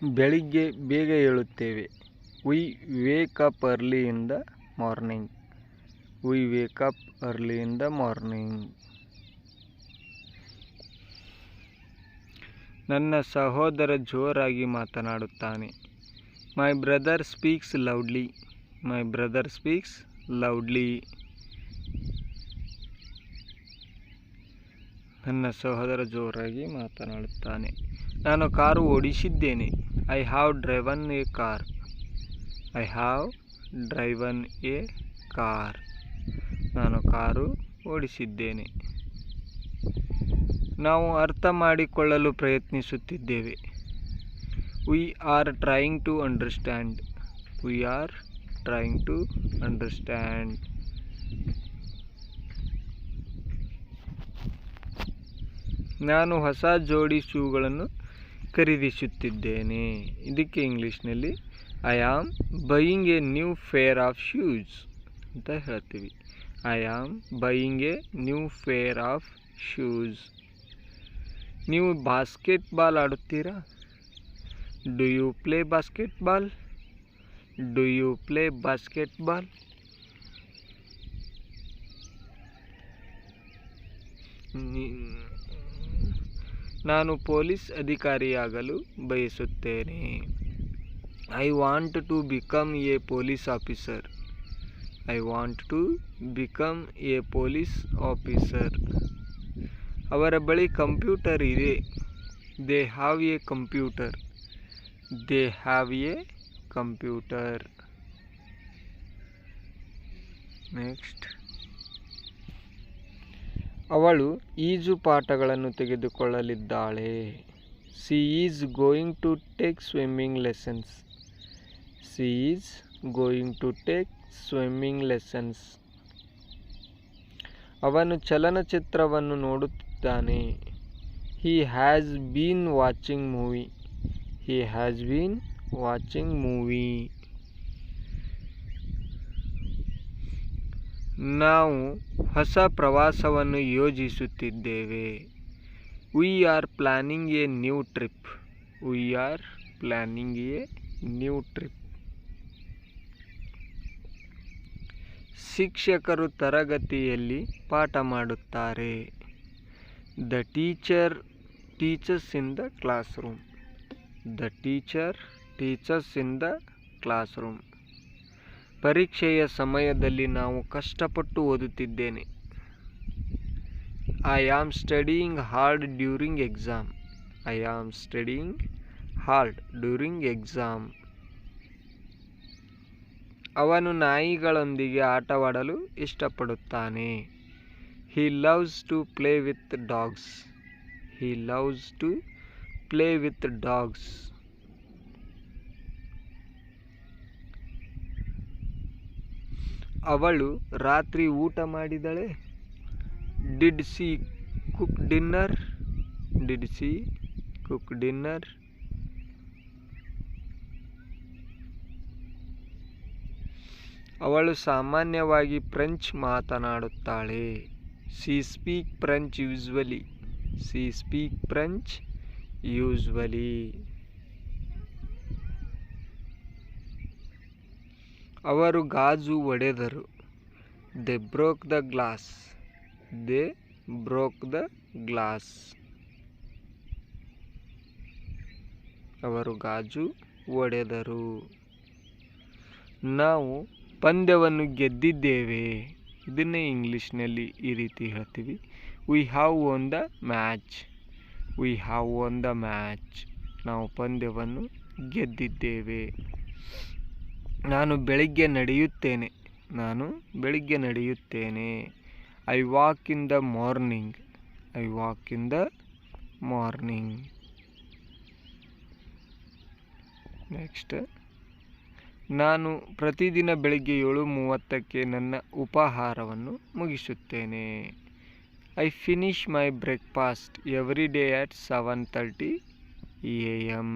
ಬೆಳಿಗ್ಗೆ ಬೇಗ ಏಳುತ್ತೇವೆ. We wake up early in the morning. We wake up early in the morning. ನನ್ನ ಸಹೋದರ ಜೋರಾಗಿ ಮಾತನಾಡುತ್ತಾನೆ. My brother speaks loudly. My brother speaks loudly. ನನ್ನ ಸಹೋದರ ಜೋರಾಗಿ ಮಾತನಾಡುತ್ತಾನೆ. ನಾನು ಕಾರು ಓಡಿಸಿದ್ದೇನೆ. I have driven a car. I have driven a car. ನಾನು ಕಾರು ಓಡಿಸಿದ್ದೇನೆ. ನಾವು ಅರ್ಥ ಮಾಡಿಕೊಳ್ಳಲು ಪ್ರಯತ್ನಿಸುತ್ತಿದ್ದೇವೆ. We are trying to understand. We are trying to understand. ನಾನು ಹೊಸ ಜೋಡಿ ಶೂಗಳನ್ನು ಖರೀದಿಸುತ್ತಿದ್ದೇನೆ. ಇದಕ್ಕೆ ಇಂಗ್ಲೀಷ್ನಲ್ಲಿ I am buying a new pair of shoes ಅಂತ ಹೇಳ್ತೀವಿ. I am buying a new pair of shoes. ನೀವು ಬಾಸ್ಕೆಟ್ಬಾಲ್ ಆಡುತ್ತೀರಾ? Do you play basketball? Do you play basketball? ನಾನು ಪೊಲೀಸ್ ಅಧಿಕಾರಿಯಾಗಲು ಬಯಸುತ್ತೇನೆ. I want to become a police officer. I want to become a police officer. ಅವರ ಬಳಿ computer ಇದೆ. They have a computer. They have a computer. Next. ಅವಳು ಈಜು ಪಾಠಗಳನ್ನು ತೆಗೆದುಕೊಳ್ಳಲಿದ್ದಾಳೆ. She is going to take swimming lessons. She is going to take swimming lessons. ಅವನು ಚಲನಚಿತ್ರವನ್ನು ನೋಡುತ್ತಿದ್ದಾನೆ. He has been watching movie. He has been watching movie. ನಾವು ಹೊಸ ಪ್ರವಾಸವನ್ನು ಯೋಜಿಸುತ್ತಿದ್ದೇವೆ. We are planning a new trip. We are planning a new trip. ಶಿಕ್ಷಕರು ತರಗತಿಯಲ್ಲಿ ಪಾಠ ಮಾಡುತ್ತಾರೆ. The teacher teachers in the classroom. The teacher teachers in the classroom. ಪರೀಕ್ಷೆಯ ಸಮಯದಲ್ಲಿ ನಾವು ಕಷ್ಟಪಟ್ಟು ಓದುತ್ತಿದ್ದೇನೆ. I am studying hard during exam. I am studying hard during exam. ಅವನು ನಾಯಿಗಳೊಂದಿಗೆ ಆಟವಾಡಲು ಇಷ್ಟಪಡುತ್ತಾನೆ. He loves to play with dogs. He loves to play with dogs. ಅವಳು ರಾತ್ರಿ ಊಟ ಮಾಡಿದಳೆ. Did she cook dinner? Did she cook dinner? ಅವಳು ಸಾಮಾನ್ಯವಾಗಿ ಫ್ರೆಂಚ್ ಮಾತನಾಡುತ್ತಾಳೆ. She speak French usually. She speak French usually. ಅವರು ಗಾಜು ಒಡೆದರು. They broke the glass. They broke the glass. ಅವರು ಗಾಜು ಒಡೆದರು. ನಾವು ಪಂದ್ಯವನ್ನು ಗೆದ್ದಿದ್ದೇವೆ. ಇದನ್ನೇ ಇಂಗ್ಲೀಷ್ನಲ್ಲಿ ಈ ರೀತಿ ಹೇಳ್ತೀವಿ. We have won the match. We have won the match. ನಾವು ಪಂದ್ಯವನ್ನು ಗೆದ್ದಿದ್ದೇವೆ. ನಾನು ಬೆಳಿಗ್ಗೆ ನಡೆಯುತ್ತೇನೆ. ನಾನು ಬೆಳಿಗ್ಗೆ ನಡೆಯುತ್ತೇನೆ. I walk in the morning. I walk in the morning. Next. ನಾನು ಪ್ರತಿದಿನ ಬೆಳಿಗ್ಗೆ 7:30ಕ್ಕೆ ನನ್ನ ಉಪಹಾರವನ್ನು ಮುಗಿಸುತ್ತೇನೆ. I finish my breakfast every day at 7:30 AM.